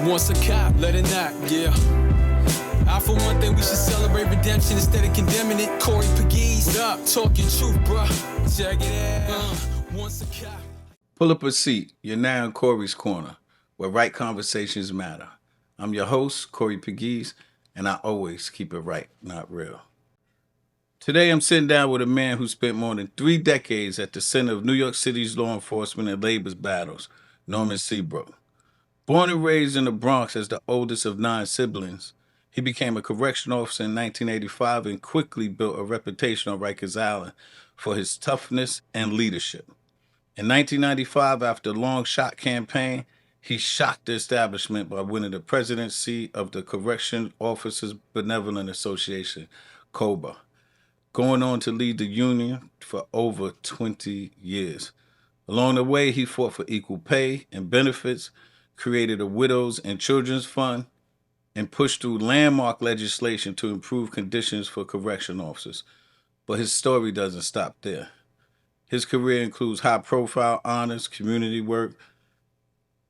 Once a cop, let it knock, yeah. For one thing, we should celebrate redemption instead of condemning it. Corey Pegues, what up? Talk your truth, bruh. Check it out. Once a cop. Pull up a seat. You're now in Corey's Corner, where right conversations matter. I'm your host, Corey Pegues, and I always keep it right, not real. Today, I'm sitting down with a man who spent more than 3 decades at the center of New York City's law enforcement and labor battles, Norman Seabrook. Born and raised in the Bronx as the oldest of 9 siblings, he became a correctional officer in 1985 and quickly built a reputation on Rikers Island for his toughness and leadership. In 1995, after a long shot campaign, he shocked the establishment by winning the presidency of the Correction Officers Benevolent Association, COBA, going on to lead the union for over 20 years. Along the way, he fought for equal pay and benefits, created a Widows and Children's Fund, and pushed through landmark legislation to improve conditions for correction officers. But his story doesn't stop there. His career includes high-profile honors, community work,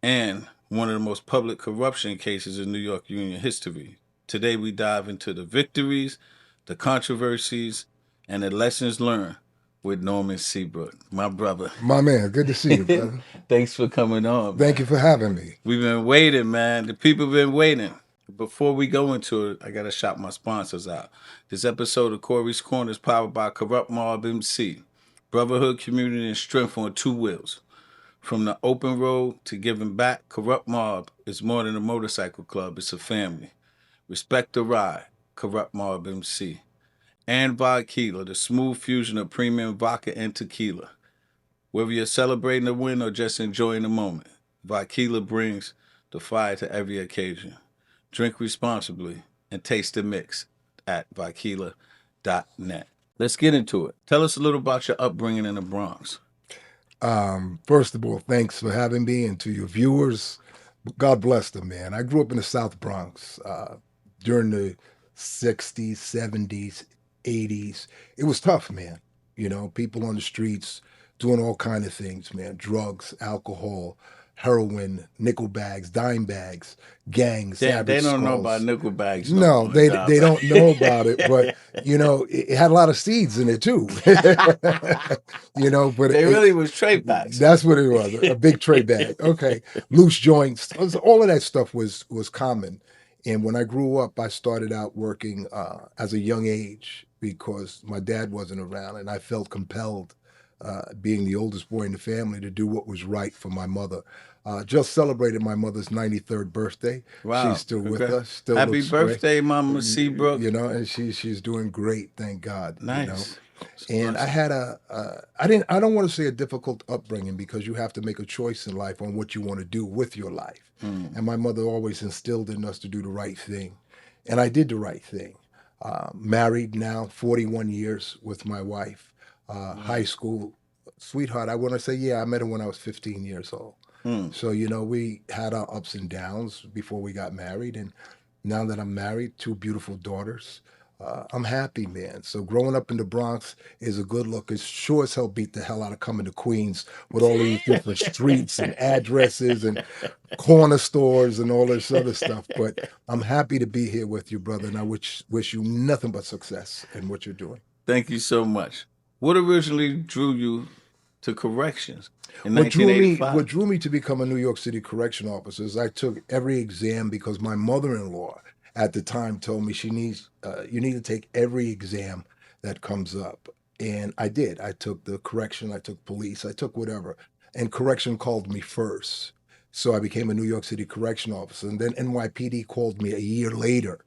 and one of the most public corruption cases in New York Union history. Today, we dive into the victories, the controversies, and the lessons learned with Norman Seabrook, my brother. My man, good to see you, brother. Thanks for coming on. Thank you for having me. We've been waiting, man. The people have been waiting. Before we go into it, I got to shout my sponsors out. This episode of Corey's Corner is powered by Corrupt Mob MC. Brotherhood, community, and strength on 2 wheels. From the open road to giving back, Corrupt Mob is more than a motorcycle club. It's a family. Respect the ride, Corrupt Mob MC. And Vodka, the smooth fusion of premium vodka and tequila. Whether you're celebrating a win or just enjoying the moment, Vodka brings the fire to every occasion. Drink responsibly and taste the mix at vodka.net. Let's get into it. Tell us a little about your upbringing in the Bronx. First of all, thanks for having me, and to your viewers, God bless them, man. I grew up in the South Bronx during the 60s, 70s, 80s. It was tough, man. You know, people on the streets doing all kind of things, man. Drugs, alcohol, heroin, nickel bags, dime bags, gangs. They don't skulls. know about nickel bags. No, they don't know about it, but, you know, it had a lot of seeds in it, too. You know, but They really was tray bags. That's what it was, a big tray bag. Okay. Loose joints. All of that stuff was common. And when I grew up, I started out working as a young age because my dad wasn't around, and I felt compelled, being the oldest boy in the family, to do what was right for my mother. Just celebrated my mother's 93rd birthday. Wow. She's still with us. Still Happy looks birthday, great. Mama Seabrook. You know, and she's doing great, thank God. Nice. You know? And I had I don't want to say a difficult upbringing, because you have to make a choice in life on what you want to do with your life. And my mother always instilled in us to do the right thing. And I did the right thing. Married now 41 years with my wife. High school sweetheart. I want to say, yeah, I met her when I was 15 years old. So, you know, we had our ups and downs before we got married. And now that I'm married, 2 beautiful daughters, I'm happy, man. So growing up in the Bronx is a good look. It sure as hell beat the hell out of coming to Queens with all these different streets and addresses and corner stores and all this other stuff. But I'm happy to be here with you, brother. And I wish you nothing but success in what you're doing. Thank you so much. What originally drew you to corrections in What 1985? drew me to become a New York City correction officer is I took every exam because my mother-in-law at the time told me you need to take every exam that comes up. And I did. I took the correction, I took police, I took whatever. And correction called me first. So I became a New York City correction officer. And then NYPD called me a year later.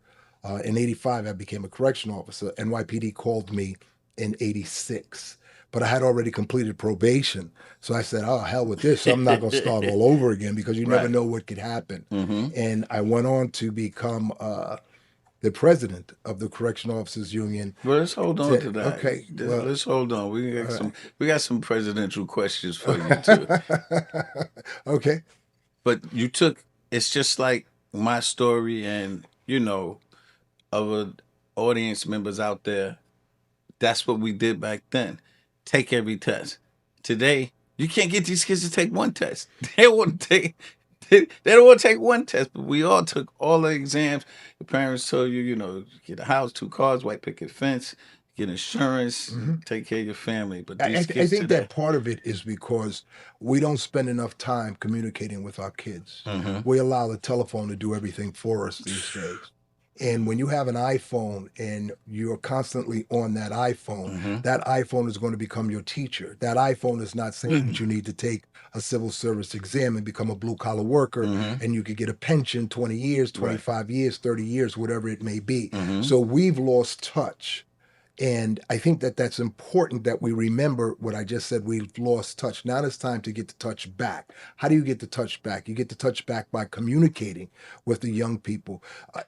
In 85, I became a correction officer. NYPD called me in 86. But I had already completed probation. So I said, oh, hell with this. I'm not going to start all over again, because you never know what could happen. And I went on to become the president of the Correctional Officers Union. Well, let's hold on to that. Okay. Well, let's hold on. We got some presidential questions for you, too. Okay. But it's just like my story and, you know, other audience members out there. That's what we did back then. Take every test. Today, you can't get these kids to take one test. They want to They don't want to take one test, but we all took all the exams. Your parents told you, get a house, 2 cars, white picket fence, get insurance, take care of your family. But these I kids think today, that part of it is because we don't spend enough time communicating with our kids. We allow the telephone to do everything for us these days. And when you have an iPhone and you're constantly on that iPhone is going to become your teacher. That iPhone is not saying that you need to take a civil service exam and become a blue collar worker and you could get a pension 20 years, 25 years, 30 years, whatever it may be. So we've lost touch. And I think that that's important that we remember what I just said. We've lost touch. Now it's time to get the touch back. How do you get the touch back? You get the touch back by communicating with the young people.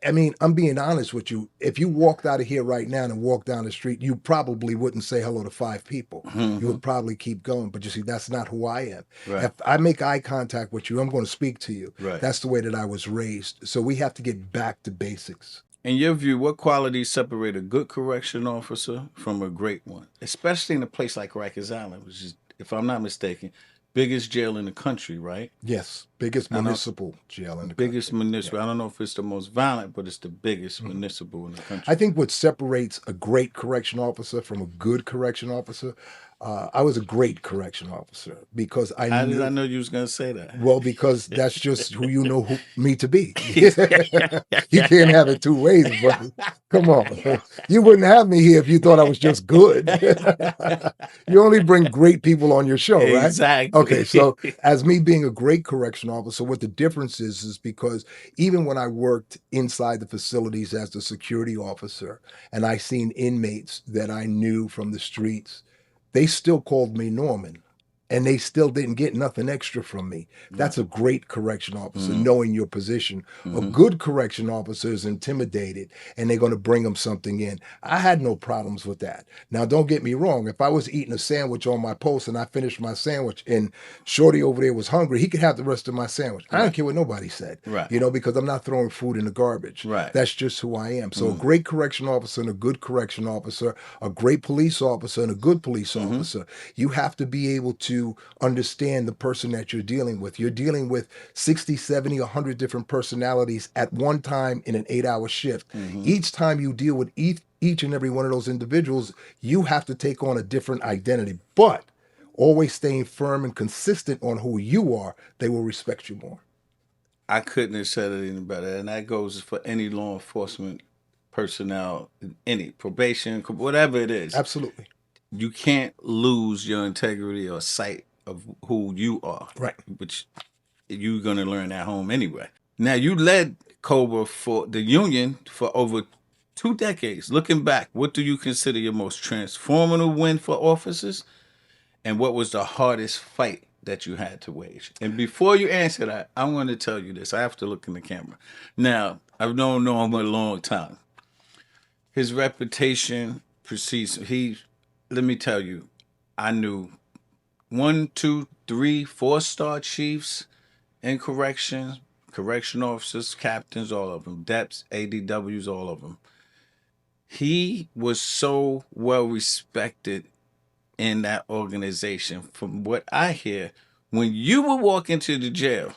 I mean, I'm being honest with you. If you walked out of here right now and walked down the street, you probably wouldn't say hello to 5 people. You would probably keep going. But you see, that's not who I am. If I make eye contact with you, I'm going to speak to you. That's the way that I was raised. So we have to get back to basics. in your view, what qualities separate a good correction officer from a great one, especially in a place like Rikers Island, which is, if I'm not mistaken, biggest jail in the country, right? Yes, biggest municipal jail in the biggest country. municipal. I don't know if it's the most violent, but it's the biggest municipal in the country. I think what separates a great correction officer from a good correction officer, I was a great correction officer because I How knew. did I know you was going to say that? Well, because that's just who you know me to be. You can't have it 2 ways, brother. Come on. You wouldn't have me here if you thought I was just good. You only bring great people on your show, right? Exactly. Okay, so as me being a great correction officer, what the difference is because even when I worked inside the facilities as the security officer and I seen inmates that I knew from the streets, they still called me Norman. And they still didn't get nothing extra from me. That's a great correction officer, knowing your position. A good correction officer is intimidated and they're going to bring them something in. I had no problems with that. Now, don't get me wrong. If I was eating a sandwich on my post and I finished my sandwich and Shorty over there was hungry, he could have the rest of my sandwich. I don't care what nobody said, because I'm not throwing food in the garbage. That's just who I am. So a great correction officer and a good correction officer, a great police officer and a good police officer, you have to be able to understand the person that you're dealing with. You're dealing with 60, 70, 100 different personalities at one time in an 8-hour shift. Each time you deal with each and every one of those individuals, you have to take on a different identity. But always staying firm and consistent on who you are, they will respect you more. I couldn't have said it any better. And that goes for any law enforcement personnel, any probation, whatever it is. Absolutely. You can't lose your integrity or sight of who you are. Right. Which you're going to learn at home anyway. Now, you led COBA for the union for over 2 decades. Looking back, what do you consider your most transformative win for officers? And what was the hardest fight that you had to wage? And before you answer that, I want to tell you this. I have to look in the camera. Now, I've known Norman a long time. His reputation precedes him. Let me tell you, I knew 1, 2, 3, 4-star chiefs in correction officers, captains, all of them, DEPs, ADWs, all of them. He was so well respected in that organization. From what I hear, when you would walk into the jail,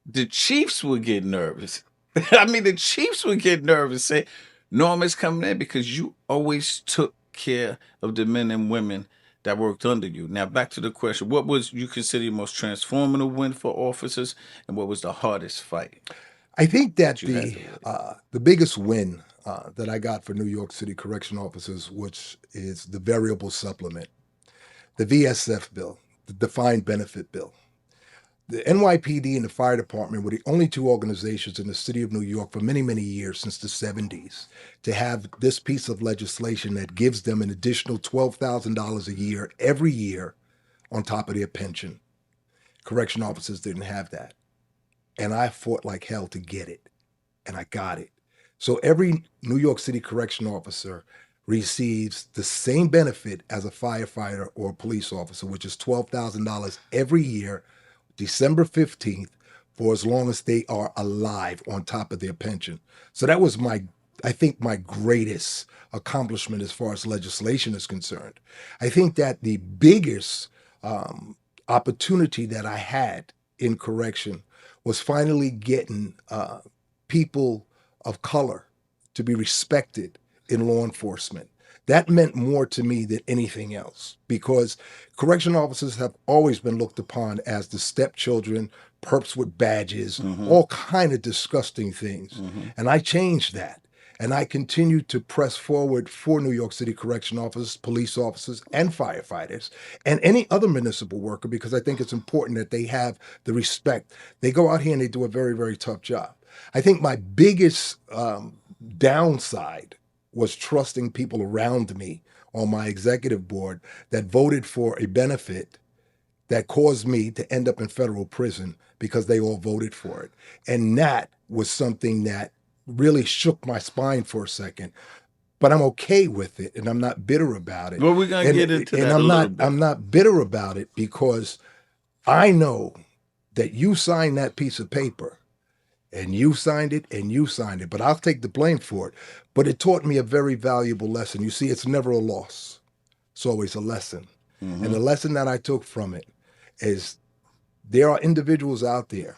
the chiefs would get nervous. I mean, the chiefs would get nervous, say, Norman's coming in, because you always took care of the men and women that worked under you. Now, back to the question. What was you consider your most transformative win for officers, and what was the hardest fight? I think that the biggest win that I got for New York City correction officers, which is the variable supplement, the VSF bill, the defined benefit bill. The NYPD and the fire department were the only 2 organizations in the city of New York for many, many years, since the 70s, to have this piece of legislation that gives them an additional $12,000 a year every year on top of their pension. Correction officers didn't have that. And I fought like hell to get it. And I got it. So every New York City correction officer receives the same benefit as a firefighter or a police officer, which is $12,000 every year, December 15th, for as long as they are alive, on top of their pension. So that was I think my greatest accomplishment as far as legislation is concerned. I think that the biggest opportunity that I had in correction was finally getting people of color to be respected in law enforcement. That meant more to me than anything else, because correction officers have always been looked upon as the stepchildren, perps with badges, all kind of disgusting things. And I changed that. And I continue to press forward for New York City correction officers, police officers, and firefighters, and any other municipal worker, because I think it's important that they have the respect. They go out here and they do a very, very tough job. I think my biggest downside was trusting people around me on my executive board that voted for a benefit that caused me to end up in federal prison because they all voted for it. And that was something that really shook my spine for a second. But I'm okay with it, and I'm not bitter about it. Well, we're going to get into that a little bit. I'm not bitter about it, because I know that you signed that piece of paper, and you signed it, but I'll take the blame for it. But it taught me a very valuable lesson. You see, it's never a loss. It's always a lesson. And the lesson that I took from it is there are individuals out there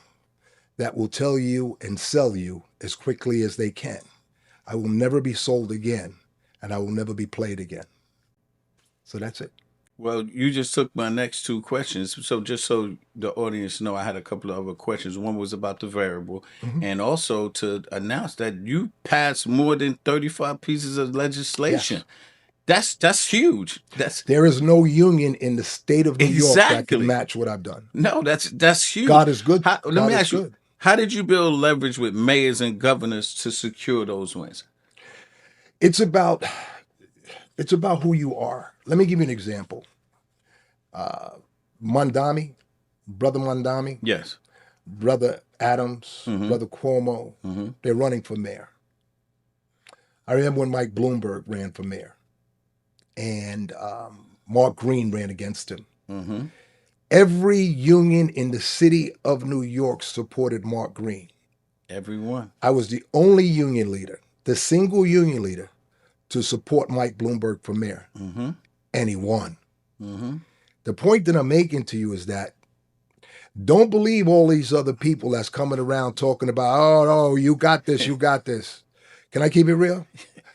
that will tell you and sell you as quickly as they can. I will never be sold again, and I will never be played again. So that's it. Well, you just took my next two questions. So just so the audience know, I had a couple of other questions. One was about the variable, and also to announce that you passed more than 35 pieces of legislation. Yes. That's huge. There is no union in the state of New York that can match what I've done. No, that's huge. God is good. Let me ask you, how did you build leverage with mayors and governors to secure those wins? It's about who you are. Let me give you an example. Brother Mondami, yes, Brother Adams, Brother Cuomo, they're running for mayor. I remember when Mike Bloomberg ran for mayor, and Mark Green ran against him. Every union in the city of New York supported Mark Green. Everyone. I was the only union leader, the single union leader, to support Mike Bloomberg for mayor. And he won. The point that I'm making to you is that don't believe all these other people that's coming around talking about, oh, you got this, you got this. Can I keep it real?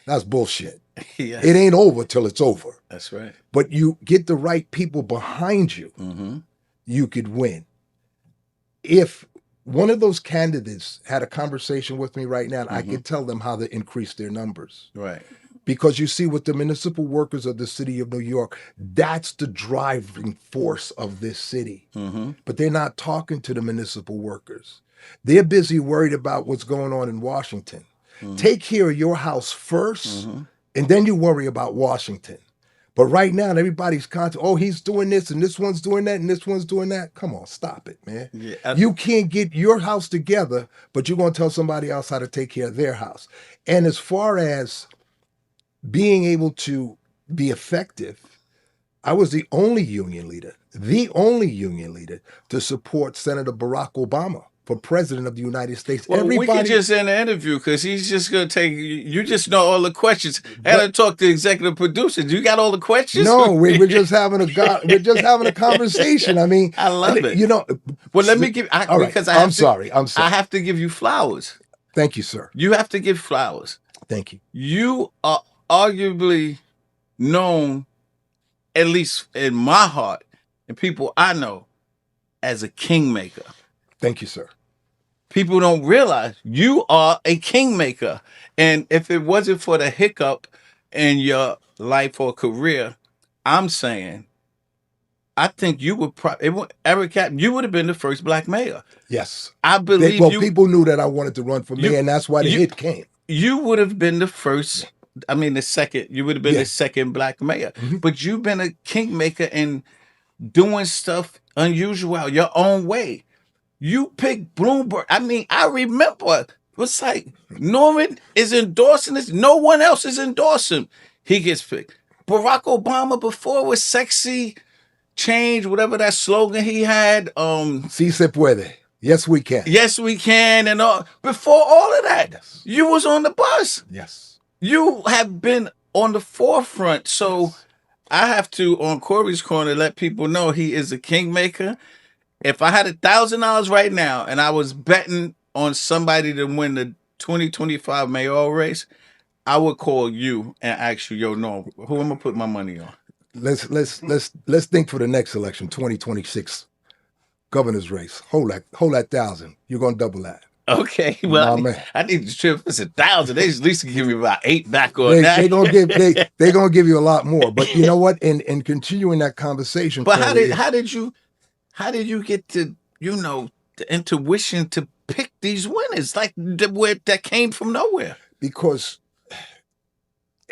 That's bullshit. Yes. It ain't over till it's over. That's right. But you get the right people behind you, you could win. If one of those candidates had a conversation with me right now, I could tell them how to increase their numbers. Right. Because you see, with the municipal workers of the city of New York, that's the driving force of this city. But they're not talking to the municipal workers. They're busy worried about what's going on in Washington. Take care of your house first, and then you worry about Washington. But right now, everybody's constantly, oh, he's doing this, and this one's doing that, and this one's doing that. Come on, stop it, man. Yeah, you can't get your house together, but you're going to tell somebody else how to take care of their house. And as far as being able to be effective, I was the only union leader to support Senator Barack Obama for president of the United States. Well, we can just end the interview because he's just going to take, you just know all the questions. And I talk to executive producers. You got all the questions? No, we're just having a conversation. I mean, I love it. You know. Well, let me give, because I'm sorry. I have to give you flowers. Thank you, sir. You have to give flowers. Thank you. You are arguably known, at least in my heart, and people I know, as a kingmaker. Thank you, sir. People don't realize you are a kingmaker. And if it wasn't for the hiccup in your life or career, I'm saying, I think you would Eric Cap, you would have been the first black mayor. Yes. I believe people knew that I wanted to run for mayor, and that's why the hit came. You would have been the first, the second, you would have been the second black mayor. But you've been a kingmaker and doing stuff unusual, your own way. You picked Bloomberg. I remember it was like Norman is endorsing this. No one else is endorsing. He gets picked. Barack Obama before was sexy change, whatever that slogan he had. Si se puede. Yes, we can. Yes, we can. And all. Before all of that, you was on the bus. Yes. You have been on the forefront. So I have to, on Corey's Corner, let people know he is a kingmaker. if I had $1,000 right now and I was betting on somebody to win the 2025 mayoral race, I would call you and ask you, yo, no, who am I put my money on? Let's think for the next election, 2026 governor's race. Hold that 1,000. You're gonna double that. Okay, well, My man. I need to trip. It's 1,000. They at least give me about 8 back on that. They gonna give you a lot more. But you know what? In continuing that conversation, But Corey, how did you get to, you know, the intuition to pick these winners like where that came from nowhere? because,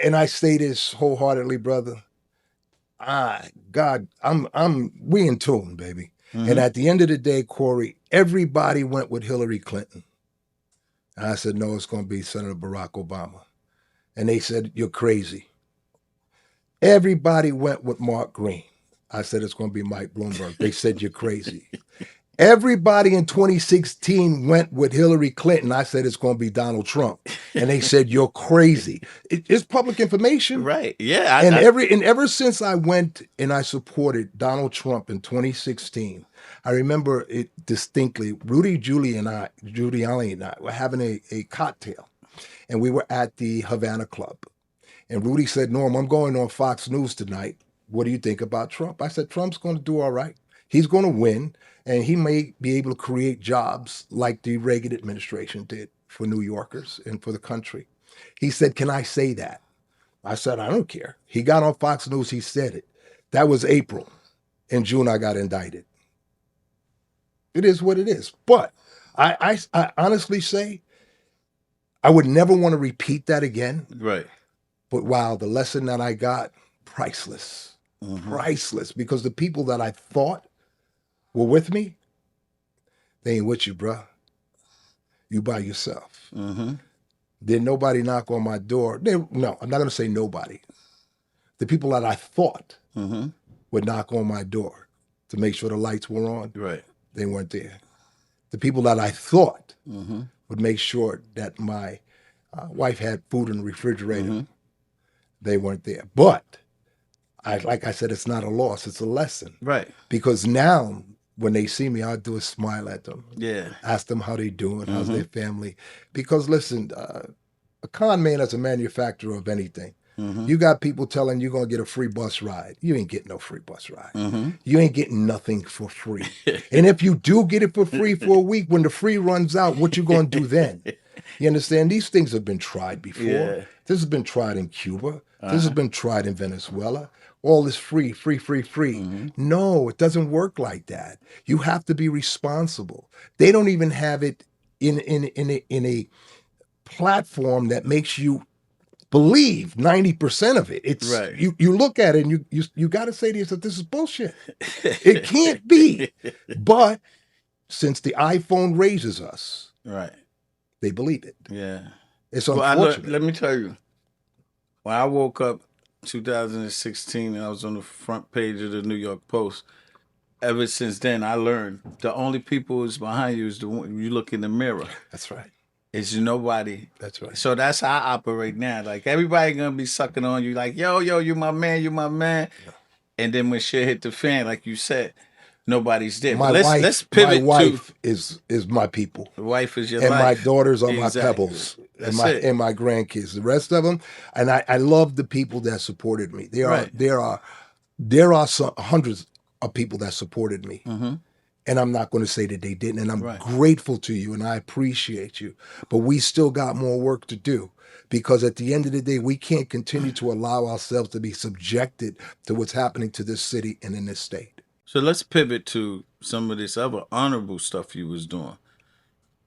and I say this wholeheartedly, brother. God, we in tune, baby. And at the end of the day, Corey, everybody went with Hillary Clinton. And I said, no, it's going to be Senator Barack Obama. And they said, you're crazy. Everybody went with Mark Green. I said, it's going to be Mike Bloomberg. They said, you're crazy. Everybody in 2016 went with Hillary Clinton. I said, it's going to be Donald Trump. And they said, you're crazy. It's public information. Right. Yeah. And ever since I went and I supported Donald Trump in 2016, I remember it distinctly. Rudy Giuliani and I were having a cocktail, and we were at the Havana Club. And Rudy said, Norm, I'm going on Fox News tonight. What do you think about Trump? I said, Trump's going to do all right. He's going to win, and he may be able to create jobs like the Reagan administration did for New Yorkers and for the country. He said, can I say that? I said, I don't care. He got on Fox News. He said it. That was April. In June, I got indicted. It is what it is. But I honestly say I would never want to repeat that again. Right. But wow, the lesson that I got, priceless. Priceless. Because the people that I thought were with me, they ain't with you, bruh. You by yourself. Did nobody knock on my door? No, I'm not going to say nobody. The people that I thought would knock on my door to make sure the lights were on, Right. they weren't there. The people that I thought would make sure that my wife had food in the refrigerator, they weren't there. But like I said, it's not a loss, it's a lesson. Right. Because now when they see me, all I do is smile at them. Yeah. Ask them how they doing, how's their family. Because listen, a con man is a manufacturer of anything. You got people telling you're going to get a free bus ride. You ain't getting no free bus ride. You ain't getting nothing for free. And if you do get it for free for a week, when the free runs out, what you going to do then? You understand? These things have been tried before. Yeah. This has been tried in Cuba. This has been tried in Venezuela. All this free. No, it doesn't work like that. You have to be responsible. They don't even have it in a platform that makes you believe 90% of it. It's right. You look at it and you got to say to yourself, this is bullshit. It can't be. But since the iPhone raises us, right, they believe it. Yeah, it's unfortunate. Let me tell you, when I woke up 2016 and I was on the front page of the New York Post, ever since then I learned the only people who's behind you is the one you look in the mirror. That's right. It's nobody. That's right. So that's how I operate now. Like everybody gonna be sucking on you, like yo, you my man, Yeah. And then when shit hit the fan, like you said, nobody's there. Let's pivot. My wife is my people. The wife is your and life. And my daughters are exactly. my pebbles. That's and my grandkids. The rest of them, and I love the people that supported me. There are some hundreds of people that supported me. And I'm not going to say that they didn't. And I'm grateful to you and I appreciate you. But we still got more work to do because at the end of the day, we can't continue to allow ourselves to be subjected to what's happening to this city and in this state. So let's pivot to some of this other honorable stuff you was doing.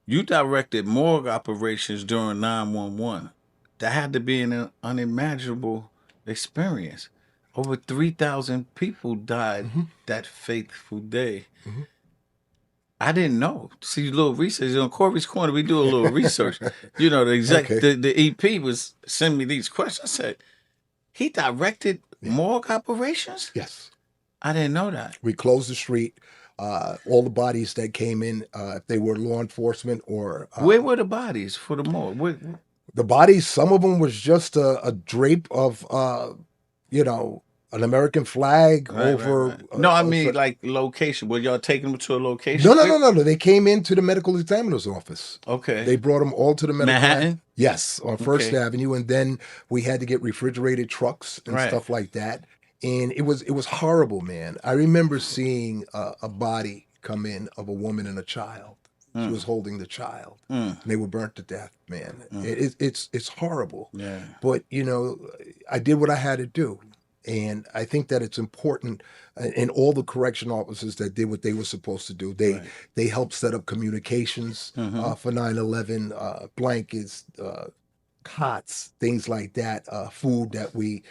You directed morgue operations during 9/11. That had to be an unimaginable experience. Over 3,000 people died that fateful day. I didn't know. See, a little research on Corey's Corner. We do a little research. You know, the EP was sending me these questions. I said, he directed morgue operations? Yes. I didn't know that. We closed the street. All the bodies that came in, if they were law enforcement or... where were the bodies for the morgue? The bodies, some of them was just a drape of, an American flag Right, over. right, right. No, I mean like location. Were y'all taking them to a location? No. They came into the medical examiner's office. Okay. They brought them all to the medical. Manhattan? Yes, on First Okay. Avenue, and then we had to get refrigerated trucks and Right. stuff like that. And it was horrible, man. I remember seeing a body come in of a woman and a child. She was holding the child. And they were burnt to death, man. It's horrible. Yeah. But I did what I had to do. And I think that it's important, and all the correction officers that did what they were supposed to do. They helped set up communications for 9/11, blankets, cots, things like that, food that we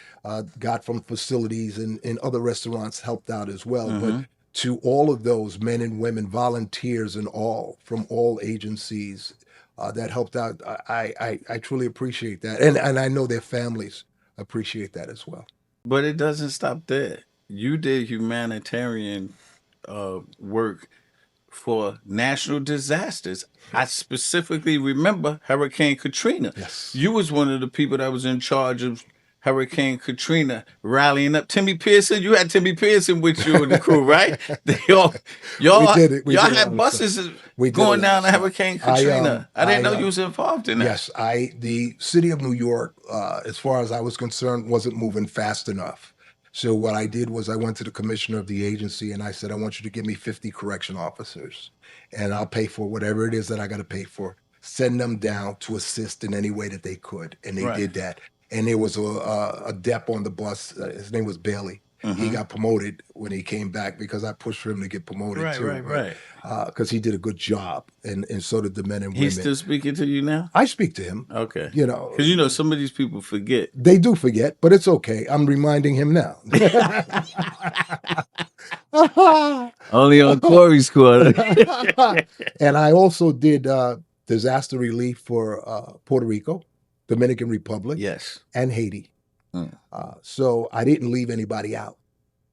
got from facilities and other restaurants helped out as well. But to all of those men and women, volunteers and all from all agencies that helped out, I truly appreciate that. And I know their families appreciate that as well. But it doesn't stop there. You did humanitarian work for national disasters. I specifically remember Hurricane Katrina. Yes. You was one of the people that was in charge of Hurricane Katrina, rallying up Timmy Pearson. You had Timmy Pearson with you and the crew, right? Y'all had buses going down to Hurricane Katrina. I didn't know you was involved in that. Yes, the city of New York, as far as I was concerned, wasn't moving fast enough. So what I did was I went to the commissioner of the agency and I said, I want you to give me 50 correction officers and I'll pay for whatever it is that I got to pay for. Send them down to assist in any way that they could. And they did that. And there was a dep on the bus. His name was Bailey. He got promoted when he came back because I pushed for him to get promoted too. Right. Because he did a good job, and so did the men and women. He's still speaking to you now? I speak to him. Okay. Because some of these people forget. They do forget, but it's okay. I'm reminding him now. Only on Corey's Corner. And I also did disaster relief for Puerto Rico, Dominican Republic, yes, and Haiti. So I didn't leave anybody out.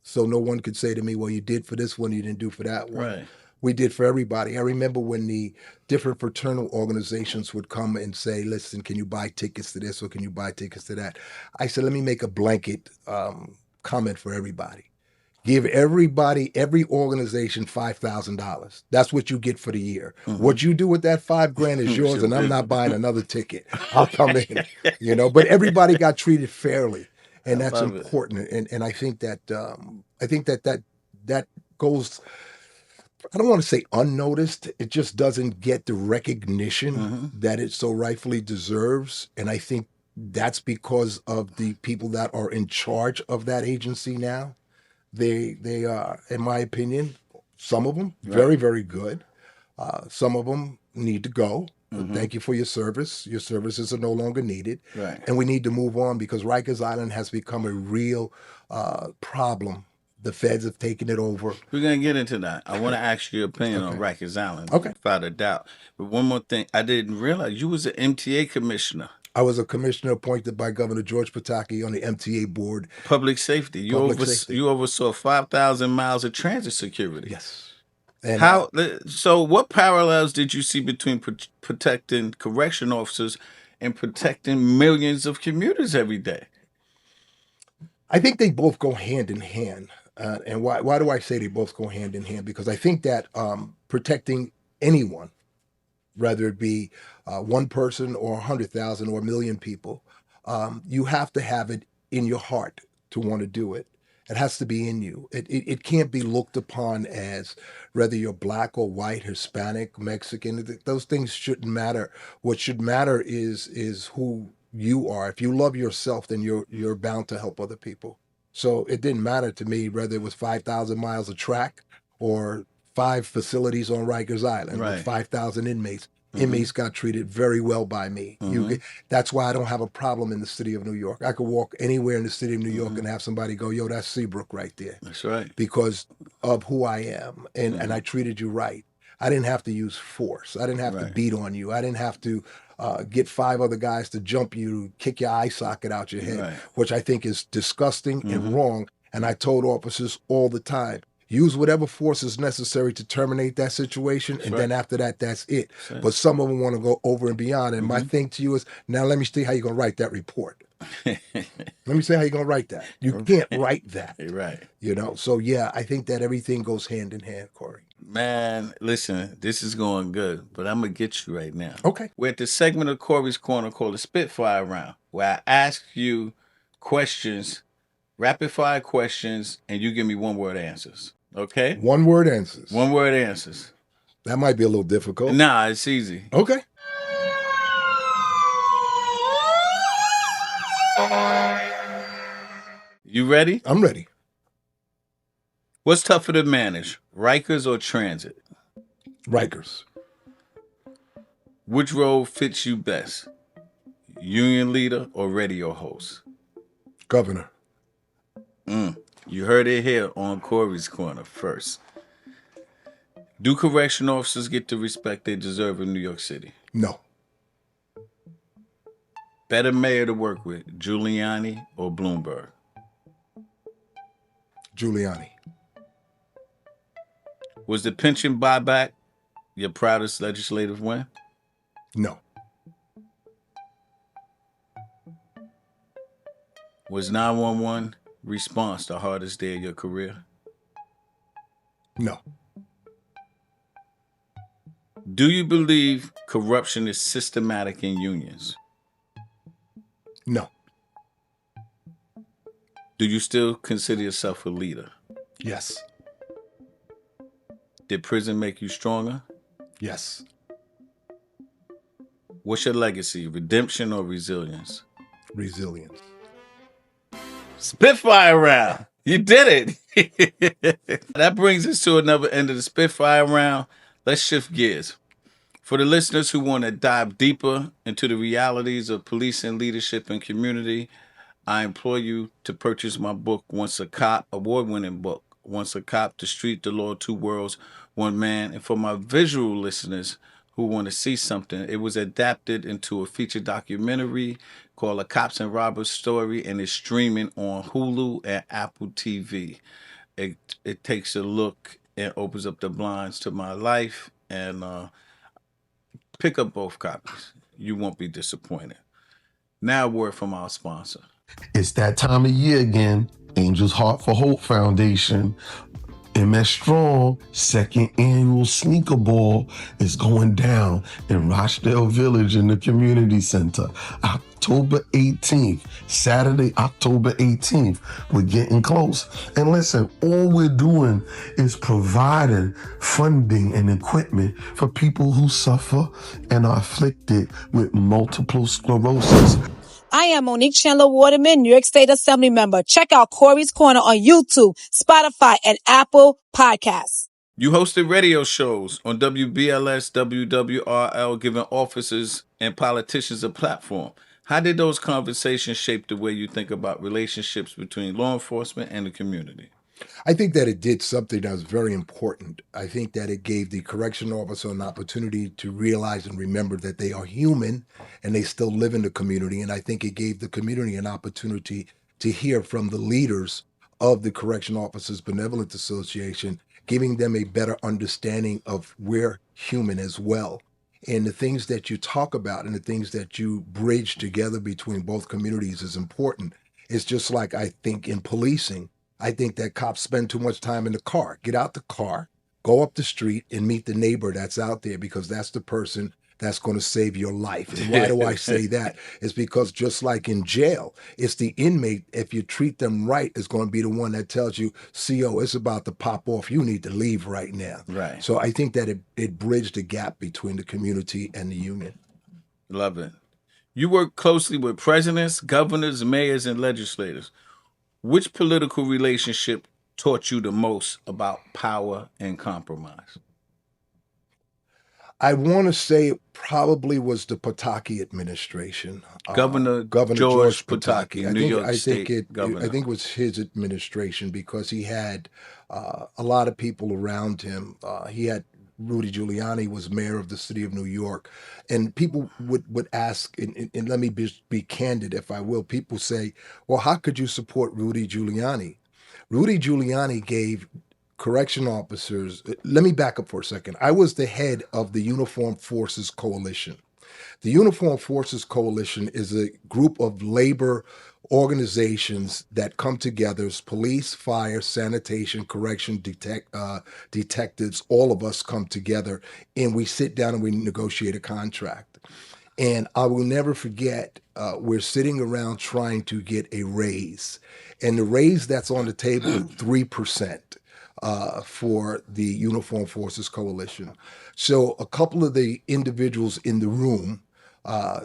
So no one could say to me, well, you did for this one, you didn't do for that one. Right. We did for everybody. I remember when the different fraternal organizations would come and say, listen, can you buy tickets to this or can you buy tickets to that? I said, let me make a blanket comment for everybody. Give everybody, every organization $5,000. That's what you get for the year. What you do with that $5,000 is yours, and I'm not buying another ticket. I'll come in, But everybody got treated fairly, and that's important. And I think that that goes. I don't want to say unnoticed. It just doesn't get the recognition that it so rightfully deserves, and I think that's because of the people that are in charge of that agency now. They are, in my opinion, some of them very, very good. Some of them need to go. Thank you for your service. Your services are no longer needed. Right. And we need to move on because Rikers Island has become a real problem. The feds have taken it over. We're going to get into that. I want to ask your opinion on Rikers Island, without a doubt. But one more thing. I didn't realize you was an MTA commissioner. I was a commissioner appointed by Governor George Pataki on the MTA board. Public safety. You oversaw 5,000 miles of transit security. Yes. And so what parallels did you see between protecting correction officers and protecting millions of commuters every day? I think they both go hand in hand. And why do I say they both go hand in hand? Because I think that protecting anyone, whether it be one person or 100,000 or 1 million people, you have to have it in your heart to want to do it. It has to be in you. It can't be looked upon as whether you're black or white, Hispanic, Mexican. Those things shouldn't matter. What should matter is who you are. If you love yourself, then you're bound to help other people. So it didn't matter to me whether it was 5,000 miles of track or 5 facilities on Rikers Island with 5,000 inmates. Inmates got treated very well by me. That's why I don't have a problem in the city of New York. I could walk anywhere in the city of New York and have somebody go, yo, that's Seabrook right there. That's right. Because of who I am. And I treated you right. I didn't have to use force. I didn't have to beat on you. I didn't have to get 5 other guys to jump you, kick your eye socket out your head, which I think is disgusting and wrong. And I told officers all the time, use whatever force is necessary to terminate that situation, and then after that, that's it. But some of them want to go over and beyond. And my thing to you is, now let me see how you're going to write that report. Let me see how you're going to write that. You can't write that. Right. You know? So, yeah, I think that everything goes hand in hand, Corey. Man, listen, this is going good, but I'm going to get you right now. Okay. We're at the segment of Corey's Corner called the Spitfire Round, where I ask you questions, rapid fire questions, and you give me one-word answers. Okay? One-word answers. One-word answers. That might be a little difficult. Nah, it's easy. Okay. You ready? I'm ready. What's tougher to manage, Rikers or transit? Rikers. Which role fits you best, union leader or radio host? Governor. You heard it here on Corey's Corner first. Do correction officers get the respect they deserve in New York City? No. Better mayor to work with, Giuliani or Bloomberg? Giuliani. Was the pension buyback your proudest legislative win? No. Was 911 response the hardest day of your career? No. Do you believe corruption is systematic in unions? No. Do you still consider yourself a leader? Yes. Did prison make you stronger? Yes. What's your legacy, redemption or resilience? Resilience. Spitfire round. You did it. That brings us to another end of the Spitfire round. Let's shift gears. For the listeners who want to dive deeper into the realities of policing, leadership, and community, I implore you to purchase my book, Once a Cop, award-winning book, Once a Cop, The Street, the Law, Two Worlds, One Man. And for my visual listeners who want to see something, it was adapted into a feature documentary called A Cops and Robbers Story, and it's streaming on Hulu and Apple TV. It takes a look and opens up the blinds to my life, and pick up both copies. You won't be disappointed. Now a word from our sponsor. It's that time of year again. Angels Heart for Hope Foundation, MS Strong, second annual sneaker ball is going down in Rochdale Village in the community center. October 18th, Saturday, October 18th. We're getting close. And listen, all we're doing is providing funding and equipment for people who suffer and are afflicted with multiple sclerosis. I am Monique Chandler Waterman, New York State Assembly member. Check out Corey's Corner on YouTube, Spotify, and Apple Podcasts. You hosted radio shows on WBLS, WWRL, giving officers and politicians a platform. How did those conversations shape the way you think about relationships between law enforcement and the community? I think that it did something that was very important. I think that it gave the correctional officer an opportunity to realize and remember that they are human and they still live in the community. And I think it gave the community an opportunity to hear from the leaders of the Correctional Officers Benevolent Association, giving them a better understanding of we're human as well. And the things that you talk about and the things that you bridge together between both communities is important. It's just like I think in policing, I think that cops spend too much time in the car. Get out the car, go up the street and meet the neighbor that's out there, because that's the person that's going to save your life. And why do I say that? It's because just like in jail, it's the inmate, if you treat them right, is going to be the one that tells you, CO, it's about to pop off. You need to leave right now. Right. So I think that it bridged the gap between the community and the union. Love it. You work closely with presidents, governors, mayors, and legislators. Which political relationship taught you the most about power and compromise? I want to say it probably was the Pataki administration. Governor George Pataki, New York State governor. I think it was his administration, because he had a lot of people around him. He had Rudy Giuliani was mayor of the city of New York, and people would ask, and let me be candid, if I will. People say, well, how could you support Rudy Giuliani? Rudy Giuliani gave correction officers, let me back up for a second. I was the head of the Uniformed Forces Coalition. The Uniformed Forces Coalition is a group of labor organizations that come together as police, fire, sanitation, correction, detectives. All of us come together and we sit down and we negotiate a contract. And I will never forget, we're sitting around trying to get a raise. And the raise that's on the table is 3%. For the Uniformed Forces Coalition. So a couple of the individuals in the room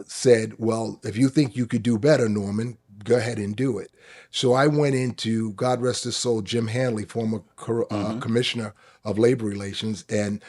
said, well, if you think you could do better, Norman, go ahead and do it. So I went into, God rest his soul, Jim Hanley, former commissioner of labor relations, and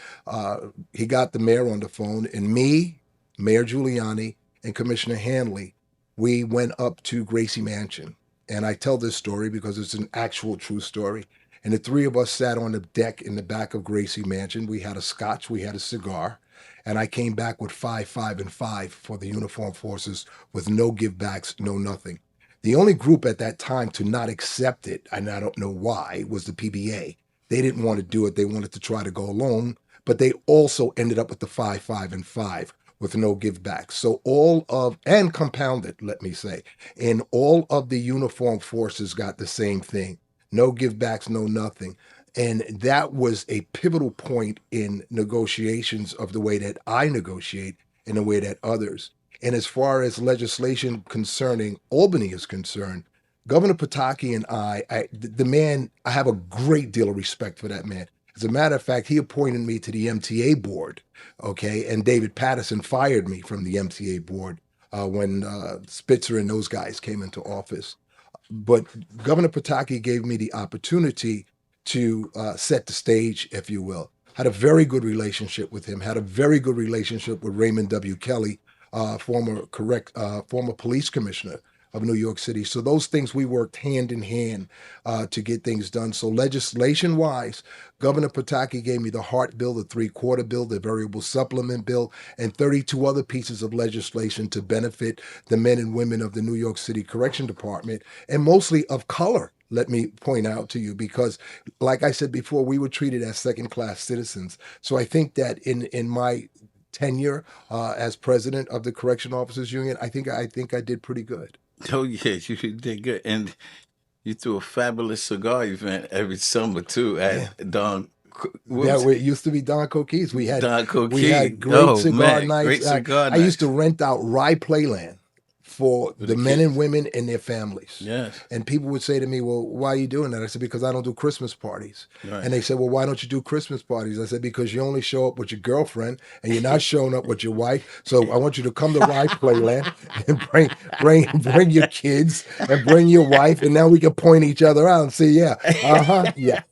he got the mayor on the phone, and me, Mayor Giuliani, and Commissioner Hanley, we went up to Gracie Mansion. And I tell this story because it's an actual true story. And the three of us sat on the deck in the back of Gracie Mansion. We had a scotch, we had a cigar, and I came back with 5, 5, and 5 for the Uniformed Forces with no givebacks, no nothing. The only group at that time to not accept it, and I don't know why, was the PBA. They didn't want to do it. They wanted to try to go alone, but they also ended up with the 5, 5, and 5 with no givebacks. So and compounded, let me say, and all of the Uniformed Forces got the same thing. No givebacks, no nothing. And that was a pivotal point in negotiations of the way that I negotiate and the way that others. And as far as legislation concerning Albany is concerned, Governor Pataki and I have a great deal of respect for that man. As a matter of fact, he appointed me to the MTA board, okay? And David Patterson fired me from the MTA board when Spitzer and those guys came into office. But Governor Pataki gave me the opportunity to set the stage, if you will. Had a very good relationship with him, had a very good relationship with Raymond W. Kelly, former police commissioner of New York City. So those things we worked hand in hand to get things done. So legislation-wise, Governor Pataki gave me the Hart bill, the 3-quarter bill, the variable supplement bill, and 32 other pieces of legislation to benefit the men and women of the New York City Correction Department, and mostly of color. Let me point out to you, because like I said before, we were treated as second-class citizens. So I think that in my tenure as president of the Correction Officers Union, I think I did pretty good. Oh, yeah, you did good. And you threw a fabulous cigar event every summer, too, at Don. It used to be Don Coquise. We had great cigar nights. Great cigar I used to rent out Rye Playland for the men and women and their families. Yes. And people would say to me, well, why are you doing that? I said, because I don't do Christmas parties. Right. And they said, well, why don't you do Christmas parties? I said, because you only show up with your girlfriend and you're not showing up with your wife. So I want you to come to Rye Playland and bring your kids and bring your wife. And now we can point each other out and say, yeah.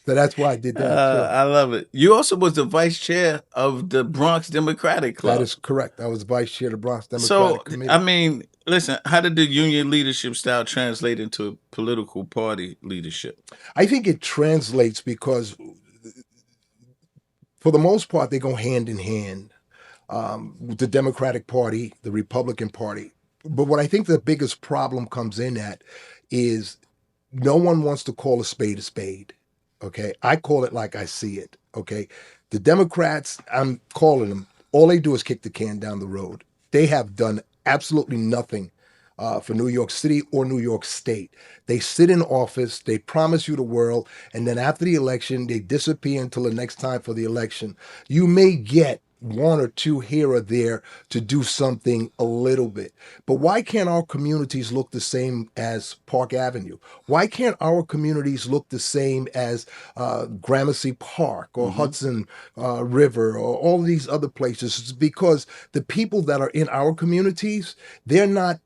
So that's why I did that. I love it. You also was the vice chair of the Bronx Democratic Club. That is correct. I was vice chair of the Bronx Democratic Committee. I mean, listen, how did the union leadership style translate into political party leadership? I think it translates because, for the most part, they go hand in hand. The Democratic Party, the Republican Party. But what I think the biggest problem comes in at is no one wants to call a spade a spade. Okay, I call it like I see it. Okay, the Democrats, I'm calling them, all they do is kick the can down the road. They have done absolutely nothing for New York City or New York State. They sit in office, they promise you the world, and then after the election, they disappear until the next time for the election. You may get one or two here or there to do something a little bit. But why can't our communities look the same as Park Avenue? Why can't our communities look the same as Gramercy Park or Hudson River or all these other places? It's because the people that are in our communities, they're not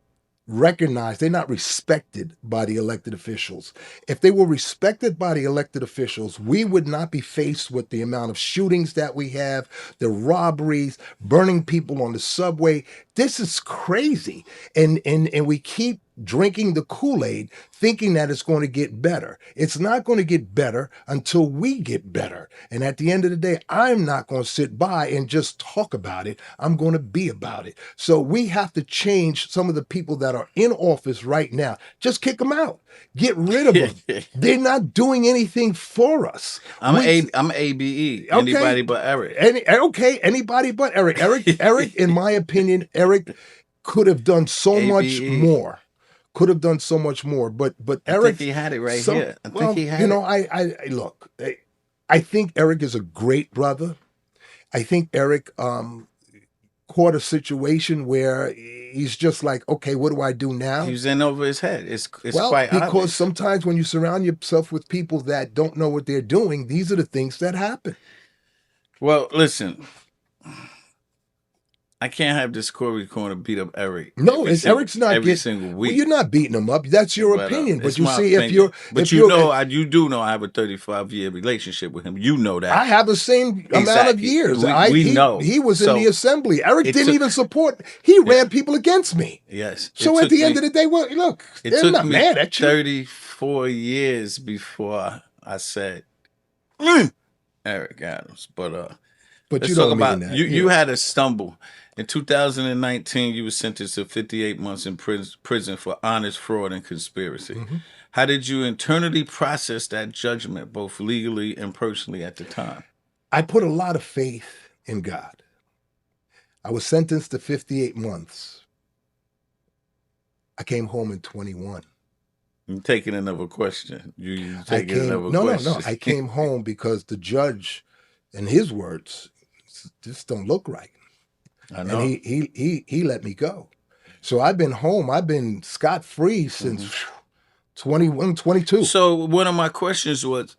recognized, they're not respected by the elected officials. If they were respected by the elected officials, we would not be faced with the amount of shootings that we have, the robberies, burning people on the subway. This is crazy. And we keep drinking the Kool-Aid, thinking that it's going to get better. It's not going to get better until we get better. And at the end of the day, I'm not going to sit by and just talk about it. I'm going to be about it. So we have to change some of the people that are in office right now. Just kick them out. Get rid of them. They're not doing anything for us. I'm ABE. Okay. Anybody but Eric. Anybody but Eric. Eric, in my opinion, Eric could have done so much more. Could have done so much more. But Eric, I think he had it right here. I think he had it. I look. I think Eric is a great brother. I think Eric caught a situation where he's just like, okay, what do I do now? He's in over his head. It's quite because obvious. Sometimes when you surround yourself with people that don't know what they're doing, these are the things that happen. Well, listen, I can't have this Corey Corner beat up Eric. No, Eric's not every single week. Well, you're not beating him up. That's your opinion. But you see, you do know I have a 35-year relationship with him. You know that. I have the same amount of years. We know. He was in the assembly. Eric didn't even support. He ran people against me. Yes. So at the end of the day, well, look, they're not mad at you. 34 years before I said Eric Adams. But you don't mean that. You had a stumble. In 2019, you were sentenced to 58 months in prison for honest fraud and conspiracy. Mm-hmm. How did you internally process that judgment, both legally and personally at the time? I put a lot of faith in God. I was sentenced to 58 months. I came home in 21. I'm taking another question. No. I came home because the judge, in his words, just don't look right. I know. And he let me go. So I've been home. I've been scot-free since 21, 22. So one of my questions was,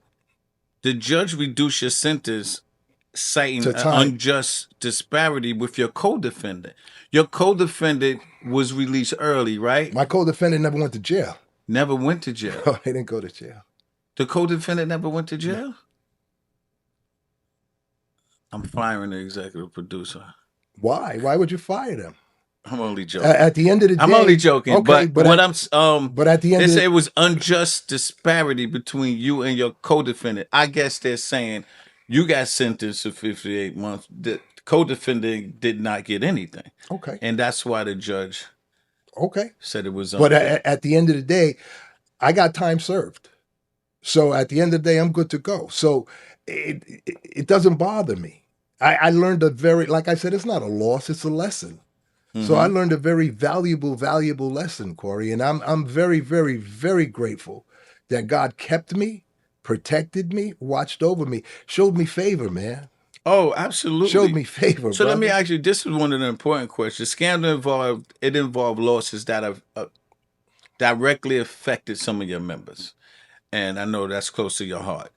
the judge reduce your sentence citing an unjust disparity with your co-defendant? Your co-defendant was released early, right? My co-defendant never went to jail. Never went to jail? No, he didn't go to jail. The co-defendant never went to jail? No. I'm firing the executive producer. Why? Why would you fire them? I'm only joking. At the end of the day, I'm only joking. Okay, but what but at the end, they say it was unjust disparity between you and your co-defendant. I guess they're saying you got sentenced to 58 months. The co-defendant did not get anything. Okay, and that's why the judge said it was unfair. But at the end of the day, I got time served. So at the end of the day, I'm good to go. So it doesn't bother me. I learned like I said, it's not a loss, it's a lesson. Mm-hmm. So I learned a very valuable lesson, Corey. And I'm very, very, very grateful that God kept me, protected me, watched over me, showed me favor, man. Oh, absolutely. Showed me favor, So brother. let me ask you, this is one of the important questions. Scandal involved losses that have directly affected some of your members. And I know that's close to your heart.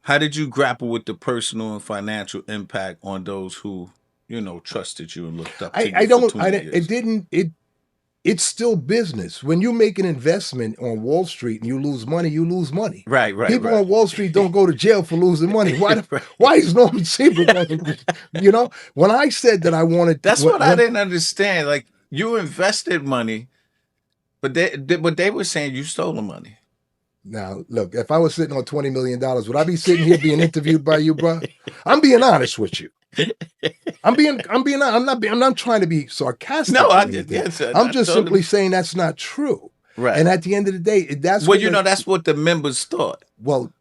How did you grapple with the personal and financial impact on those who, trusted you and looked up to you? It's still business. When you make an investment on Wall Street and you lose money, you lose money. Right. People on Wall Street don't go to jail for losing money. Why is Norman Seabrook? When I said that I wanted, I didn't understand. Like, you invested money, but they were saying you stole the money. Now, look, if I was sitting on $20 million, would I be sitting here being interviewed by you, bro? I'm being honest with you. I'm not trying to be sarcastic. No, I'm just simply saying that's not true. Right. And at the end of the day, that's what the members thought. Well,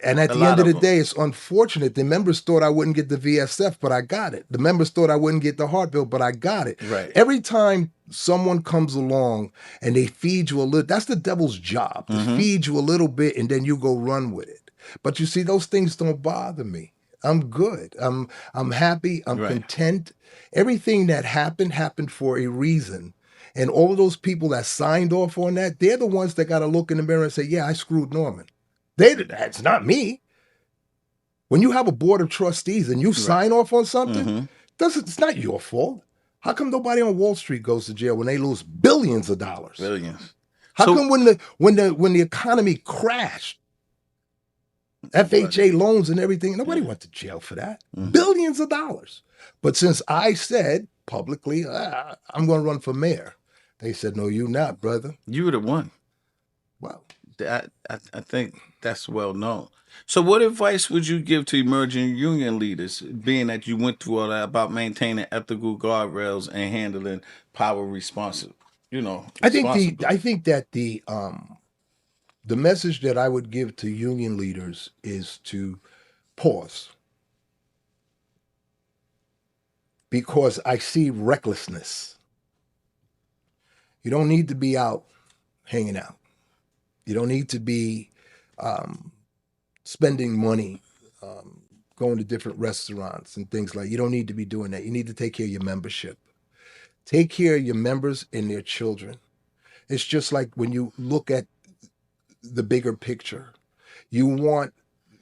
and at the end of the day, it's unfortunate. The members thought I wouldn't get the VSF, but I got it. The members thought I wouldn't get the heart bill, but I got it. Right. Every time someone comes along and they feed you a little, that's the devil's job, to feed you a little bit and then you go run with it. But you see, those things don't bother me. I'm good. I'm happy. I'm content. Everything that happened for a reason. And all of those people that signed off on that, they're the ones that got to look in the mirror and say, yeah, I screwed Norman. It's not me. When you have a board of trustees and you sign off on something, it's not your fault. How come nobody on Wall Street goes to jail when they lose billions of dollars? Billions. How come when the economy crashed, FHA loans and everything, nobody went to jail for that? Billions of dollars. But since I said publicly, I'm going to run for mayor, They said, no, you not, brother. You were the one. Well, I think that's well known. So what advice would you give to emerging union leaders, being that you went through all that about maintaining ethical guardrails and handling power responsibly? I think that the message that I would give to union leaders is to pause, because I see recklessness. You don't need to be out hanging out. You don't need to be spending money, going to different restaurants and things like. You don't need to be doing that. You need to take care of your membership. Take care of your members and their children. It's just like when you look at the bigger picture. You want,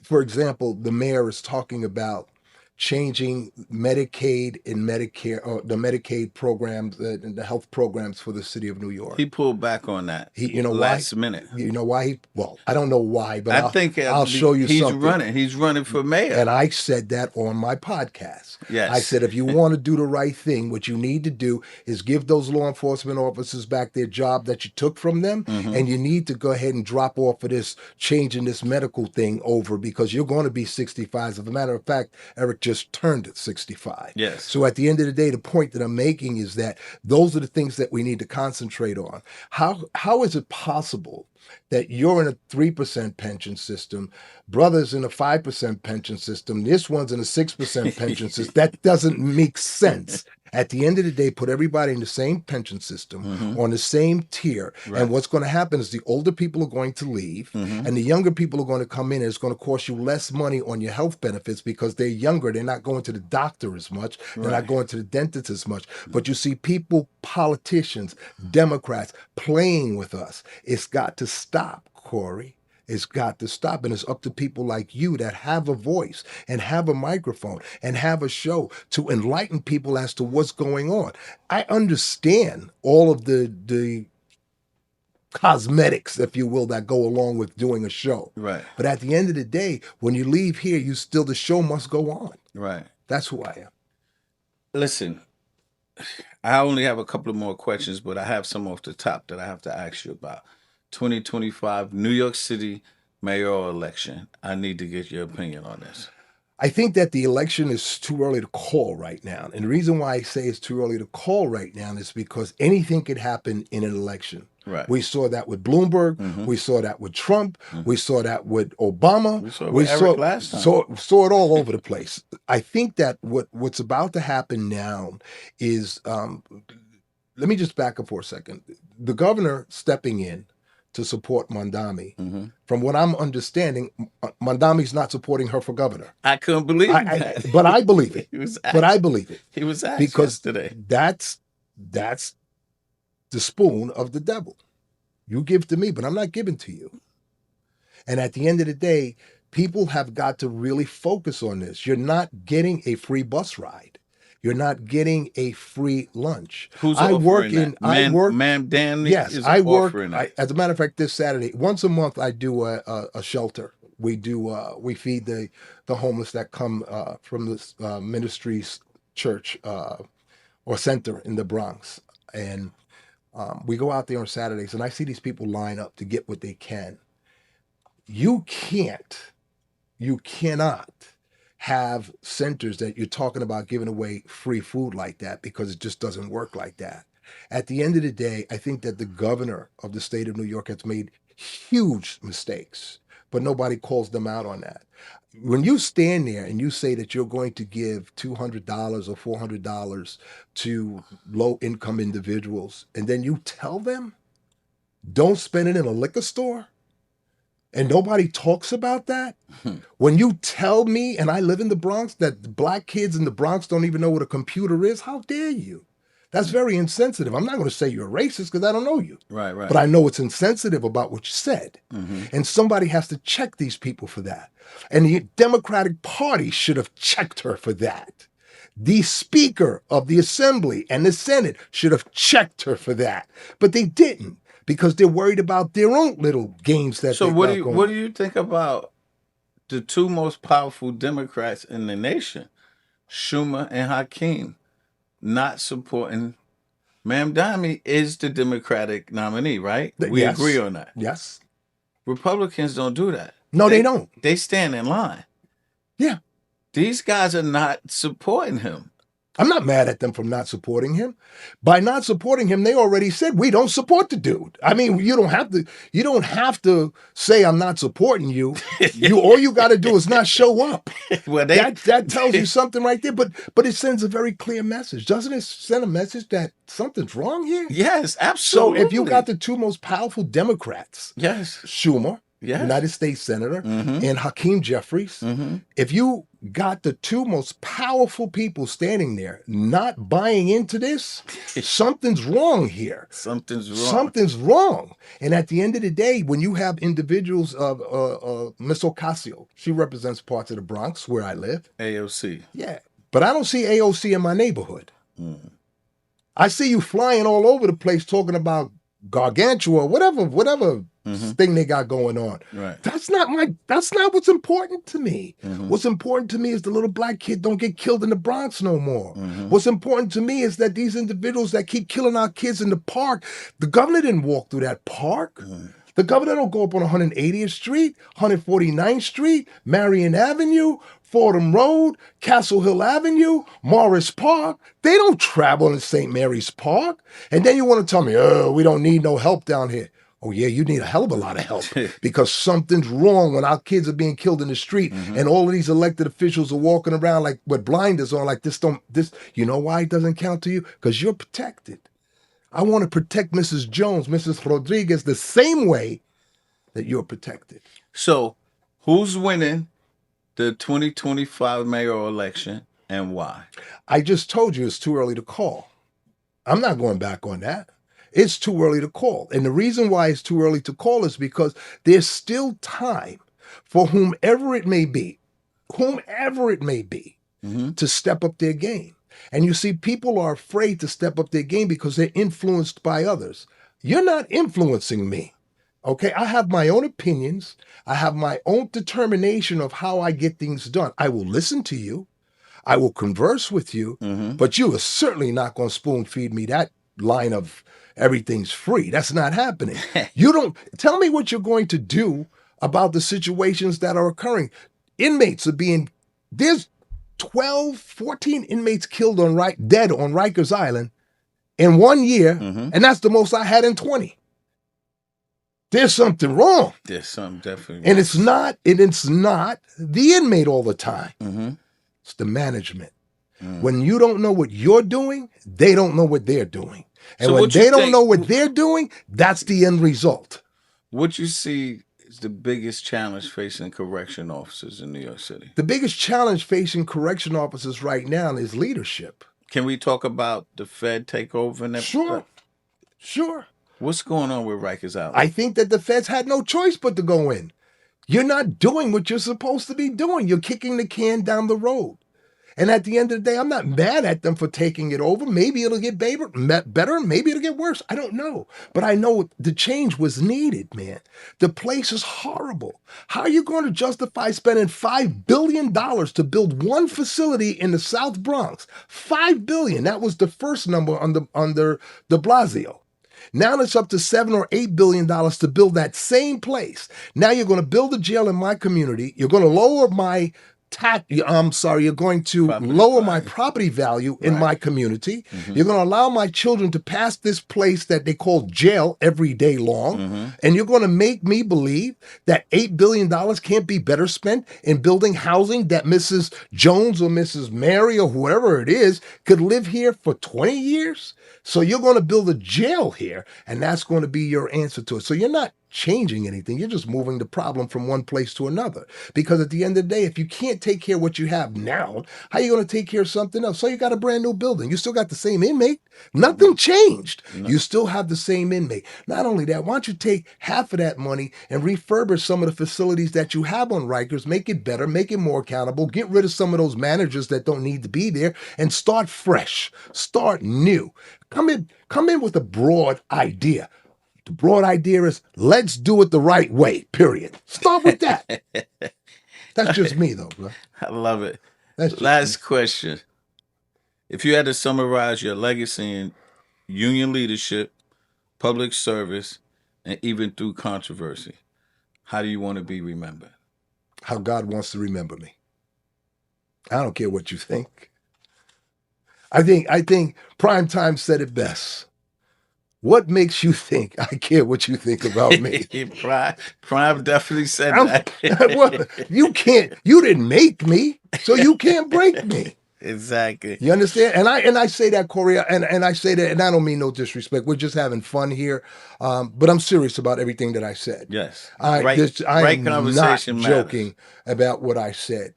for example, the mayor is talking about changing Medicaid and Medicare, or the Medicaid programs and the health programs for the city of New York. He pulled back on that. You know last why? minute. You know why? Well, I don't know why, but I'll show you he's something. He's running for mayor. And I said that on my podcast. Yes. I said, if you want to do the right thing, what you need to do is give those law enforcement officers back their job that you took from them. Mm-hmm. And you need to go ahead and drop off of this, changing this medical thing over, because you're going to be 65. As a matter of fact, Eric just turned 65. Yes. So at the end of the day, the point that I'm making is that those are the things that we need to concentrate on. How is it possible that you're in a 3% pension system, brother's in a 5% pension system, this one's in a 6% pension system? That doesn't make sense. At the end of the day, put everybody in the same pension system, on the same tier. Right. And what's going to happen is the older people are going to leave, and the younger people are going to come in, and it's going to cost you less money on your health benefits because they're younger. They're not going to the doctor as much. They're not going to the dentist as much. But you see people, politicians, Democrats, playing with us. It's got to stop, Corey. It's got to stop. And it's up to people like you that have a voice and have a microphone and have a show to enlighten people as to what's going on. I understand all of the cosmetics, if you will, that go along with doing a show. Right. But at the end of the day, when you leave here, the show must go on. Right. That's who I am. Listen, I only have a couple of more questions, but I have some off the top that I have to ask you about. 2025 New York City mayoral election. I need to get your opinion on this. I think that the election is too early to call right now. And the reason why I say it's too early to call right now is because anything could happen in an election. Right. We saw that with Bloomberg. We saw that with Trump. We saw that with Obama. We saw it with Eric last time. Saw it all over the place. I think that what's about to happen now is, let me just back up for a second. The governor stepping in to support Mondami. From what I'm understanding, Mondami's not supporting her for governor. I couldn't believe that. But I believe it. But I believe it. He was asked because yesterday. That's the spoon of the devil. You give to me, but I'm not giving to you. And at the end of the day, people have got to really focus on this. You're not getting a free bus ride. You're not getting a free lunch. Who's offering that? Ma'am Danny is offering that. As a matter of fact, this Saturday, once a month, I do a shelter. We feed the homeless that come from this ministry's church or center in the Bronx. And we go out there on Saturdays, and I see these people line up to get what they can. You cannot have centers that you're talking about giving away free food like that, because it just doesn't work like that. At the end of the day, I think that the governor of the state of New York has made huge mistakes, but nobody calls them out on that. When you stand there and you say that you're going to give $200 or $400 to low-income individuals, and then you tell them, don't spend it in a liquor store, and nobody talks about that. When you tell me, and I live in the Bronx, that black kids in the Bronx don't even know what a computer is, how dare you? That's very insensitive. I'm not going to say you're a racist because I don't know you. Right. But I know it's insensitive about what you said. And somebody has to check these people for that. And the Democratic Party should have checked her for that. The Speaker of the Assembly and the Senate should have checked her for that. But they didn't, because they're worried about their own little games that so what do you think about the two most powerful Democrats in the nation, Schumer and Hakeem, not supporting Ma'am Dami is the Democratic nominee, right? We Yes. agree on that. Yes. Republicans don't do that. No, they don't. They stand in line. Yeah. These guys are not supporting him. I'm not mad at them for not supporting him. By not supporting him, they already said we don't support the dude. I mean, you don't have to say I'm not supporting you. All you got to do is not show up. Well, that tells you something right there. But it sends a very clear message. Doesn't it send a message that something's wrong here? Yes, absolutely. So if you got the two most powerful Democrats, yes, Schumer, yes, United States Senator, mm-hmm. and Hakeem Jeffries, mm-hmm. if you got the two most powerful people standing there not buying into this, something's wrong here. Something's wrong. Something's wrong. And at the end of the day, when you have individuals of Miss Ocasio, she represents parts of the Bronx where I live. AOC. Yeah. But I don't see AOC in my neighborhood. Mm. I see you flying all over the place talking about gargantua, whatever mm-hmm. thing they got going on. Right. That's not what's important to me. Mm-hmm. What's important to me is the little black kid don't get killed in the Bronx no more. Mm-hmm. What's important to me is that these individuals that keep killing our kids in the park, the governor didn't walk through that park. Mm-hmm. The governor don't go up on 180th Street, 149th Street, Marion Avenue, Fordham Road, Castle Hill Avenue, Morris Park. They don't travel in St. Mary's Park. And then you want to tell me, oh, we don't need no help down here. Oh, yeah, you need a hell of a lot of help because something's wrong when our kids are being killed in the street mm-hmm. and all of these elected officials are walking around like with blinders on, like this. You know why it doesn't count to you? Because you're protected. I want to protect Mrs. Jones, Mrs. Rodriguez, the same way that you're protected. So who's winning the 2025 mayoral election and why? I just told you it's too early to call. I'm not going back on that. It's too early to call. And the reason why it's too early to call is because there's still time for whomever it may be, mm-hmm. to step up their game. And you see, people are afraid to step up their game because they're influenced by others. You're not influencing me. Okay, I have my own opinions. I have my own determination of how I get things done. I will listen to you. I will converse with you, mm-hmm. but you are certainly not going to spoon feed me that line of everything's free. That's not happening. You don't tell me what you're going to do about the situations that are occurring. Inmates are there's 12, 14 inmates killed dead on Rikers Island in 1 year, mm-hmm. and that's the most I had in 20. There's something wrong. There's something definitely wrong. And it's not the inmate all the time. Mm-hmm. It's the management. Mm. When you don't know what you're doing, they don't know what they're doing. And so when they don't know what they're doing, that's the end result. What you see is the biggest challenge facing correction officers in New York City? The biggest challenge facing correction officers right now is leadership. Can we talk about the Fed takeover and that? Sure. What's going on with Rikers Island? I think that the feds had no choice but to go in. You're not doing what you're supposed to be doing. You're kicking the can down the road. And at the end of the day, I'm not mad at them for taking it over. Maybe it'll get better. Maybe it'll get worse. I don't know. But I know the change was needed, man. The place is horrible. How are you going to justify spending $5 billion to build one facility in the South Bronx? $5 billion. That was the first number under de Blasio. Now it's up to $7 or $8 billion to build that same place. Now you're going to build a jail in my community. You're going to lower my you're going to lower my property value in my community. Mm-hmm. You're going to allow my children to pass this place that they call jail every day long. Mm-hmm. And you're going to make me believe that $8 billion can't be better spent in building housing that Mrs. Jones or Mrs. Mary or whoever it is could live here for 20 years. So you're going to build a jail here, and that's going to be your answer to it. So you're not changing anything. You're just moving the problem from one place to another. Because at the end of the day, if you can't take care of what you have now, how are you going to take care of something else? So you got a brand new building. You still got the same inmate. Nothing changed. No. You still have the same inmate. Not only that, why don't you take half of that money and refurbish some of the facilities that you have on Rikers, make it better, make it more accountable, get rid of some of those managers that don't need to be there, and start fresh, start new. Come in with a broad idea. The broad idea is let's do it the right way, period. Start with that. That's just me, though, bro. I love it. Last question. If you had to summarize your legacy union leadership, public service, and even through controversy. How do you want to be remembered? How God wants to remember me. I don't care what you think. I think Prime Time said it best. What makes you think I care what you think about me? Prime definitely said that. Well, you didn't make me, so you can't break me. Exactly. You understand? And I say that, Corey, and I say that, and I don't mean no disrespect. We're just having fun here. But I'm serious about everything that I said. Yes. I am not conversation joking about what I said.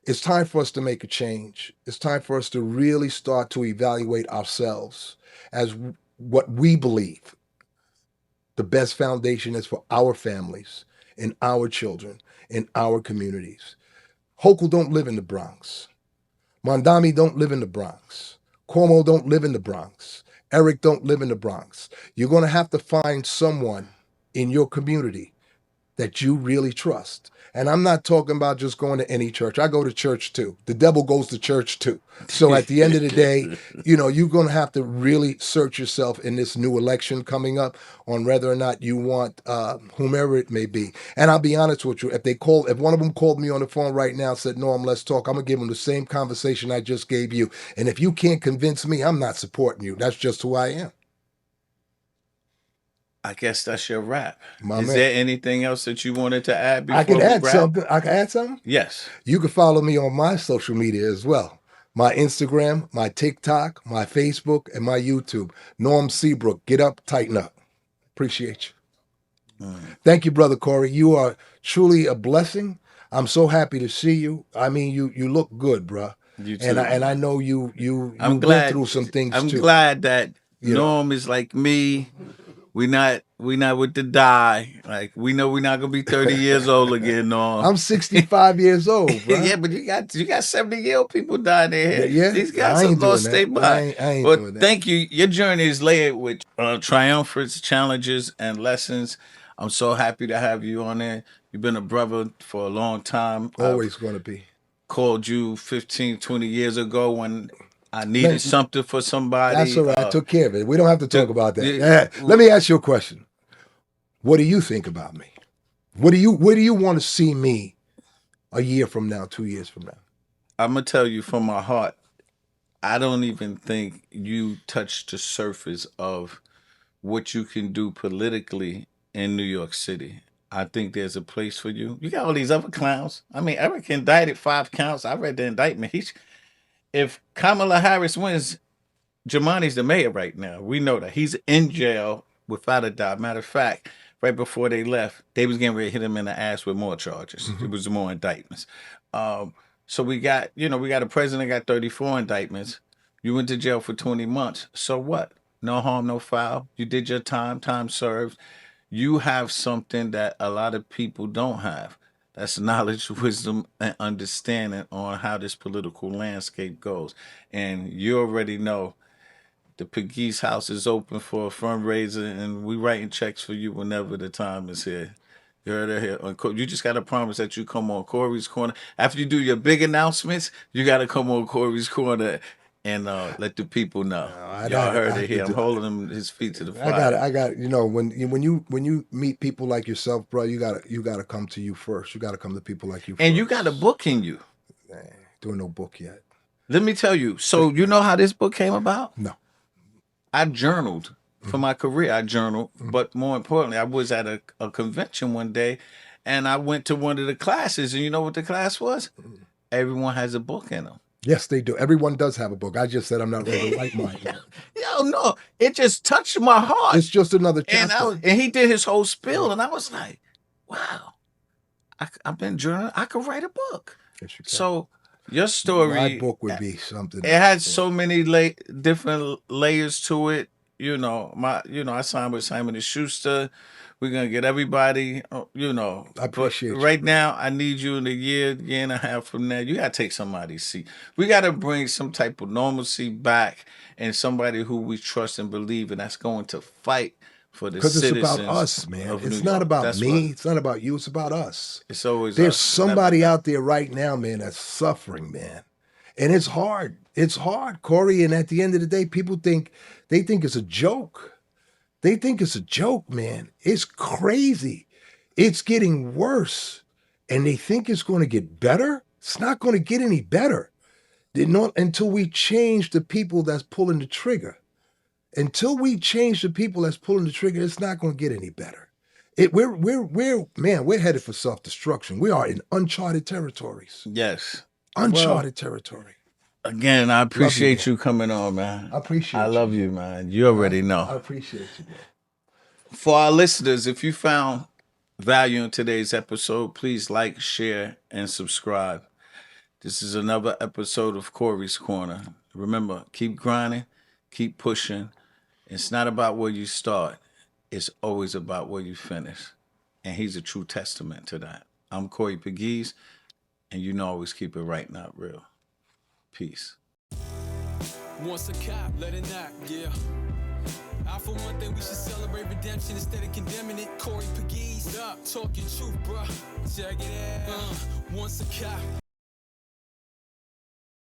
It's time for us to make a change. It's time for us to really start to evaluate ourselves as what we believe the best foundation is for our families and our children and our communities. Hochul don't live in the Bronx. Mondami don't live in the Bronx. Cuomo don't live in the Bronx. Eric don't live in the Bronx. You're going to have to find someone in your community that you really trust. And I'm not talking about just going to any church. I go to church too. The devil goes to church too. So at the end of the day, you're going to have to really search yourself in this new election coming up on whether or not you want whomever it may be. And I'll be honest with you, if one of them called me on the phone right now and said, Norm, let's talk, I'm going to give them the same conversation I just gave you. And if you can't convince me, I'm not supporting you. That's just who I am. I guess that's your wrap. Is there anything else that you wanted to add before I can add wrap? something. I can add something? Yes. You can follow me on my social media as well. My Instagram, my TikTok, my Facebook, and my YouTube. Norm Seabrook. Get up, tighten up. Appreciate you. Thank you, Brother Corey. You are truly a blessing. I'm so happy to see you. I mean, you look good, bro. You too. And I know you I'm went through some things too. I'm glad that Norm is like me. We not with the die. Like, we know we're not gonna be 30 years old again, Norm. I'm 65 years old, bro. Yeah, but you got 70-year-old people dying there. Yeah, These guys have lost their mind. I ain't Well, doing that. thank you. Your journey is layered with triumphs, challenges, and lessons. I'm so happy to have you on there. You've been a brother for a long time. Always gonna be. Called you 15, 20 years ago when I needed something for somebody. That's all right. I took care of it. We don't have to talk about that. Let me ask you a question. What do you think about me? Where do you want to see me a year from now, 2 years from now? I'm going to tell you from my heart, I don't even think you touched the surface of what you can do politically in New York City. I think there's a place for you. You got all these other clowns. I mean, Eric indicted 5 counts. I read the indictment. If Kamala Harris wins, Jumane's the mayor right now. We know that. He's in jail without a doubt. Matter of fact, right before they left, they was getting ready to hit him in the ass with more charges. It was more indictments. So we got a president got 34 indictments. You went to jail for 20 months. So what? No harm, no foul. You did your time served. You have something that a lot of people don't have. That's knowledge, wisdom, and understanding on how this political landscape goes. And you already know the Pegues house is open for a fundraiser, and we writing checks for you whenever the time is here. You heard it here. You just got to promise that you come on Corey's Corner. After you do your big announcements, you got to come on Corey's Corner and let the people know. Y'all heard it here. I'm holding his feet to the fire. I got. When you meet people like yourself, bro, you gotta come to you first. You gotta come to people like you first. And you got a book in you. Doing no book yet. Let me tell you. So you know how this book came about? No. I journaled for my career. I journaled, but more importantly, I was at a convention one day, and I went to one of the classes, and you know what the class was? Everyone has a book in them. Yes, they do. Everyone does have a book. I just said I'm not ready to write mine. Yo, no, it just touched my heart. It's just another chapter. And he did his whole spiel, and I was like, wow, I've been journaling. I could write a book. Yes, you can. So your story, my book would be something. It had so many different layers to it. I signed with Simon & Schuster. We're gonna get everybody. I appreciate you. Right now, I need you in a year and a half from now. You gotta take somebody's seat. We gotta bring some type of normalcy back, and somebody who we trust and believe in that's going to fight for the citizens. Because it's about us, man. It's not about me. It's not about you. It's about us. It's always there's us. Somebody out there right now, man, that's suffering, man. And it's hard. It's hard, Corey. And at the end of the day, people think it's a joke. They think it's a joke, man. It's crazy. It's getting worse. And they think it's going to get better. It's not going to get any better. Until we change the people that's pulling the trigger. Until we change the people that's pulling the trigger, it's not going to get any better. We're headed for self-destruction. We are in uncharted territories. Yes. Uncharted territory. Again, I appreciate you coming on, man. I appreciate you. I love you, man. You already know. I appreciate you, bro. For our listeners, if you found value in today's episode, please like, share, and subscribe. This is another episode of Corey's Corner. Remember, keep grinding, keep pushing. It's not about where you start. It's always about where you finish. And he's a true testament to that. I'm Corey Pegues, and you know always keep it right, not real. Peace. Once a cop, let it knock, yeah. I for one thing we should celebrate redemption instead of condemning it. Corey Pegues, what up? Talking truth, bruh. Check it out. Once a cop.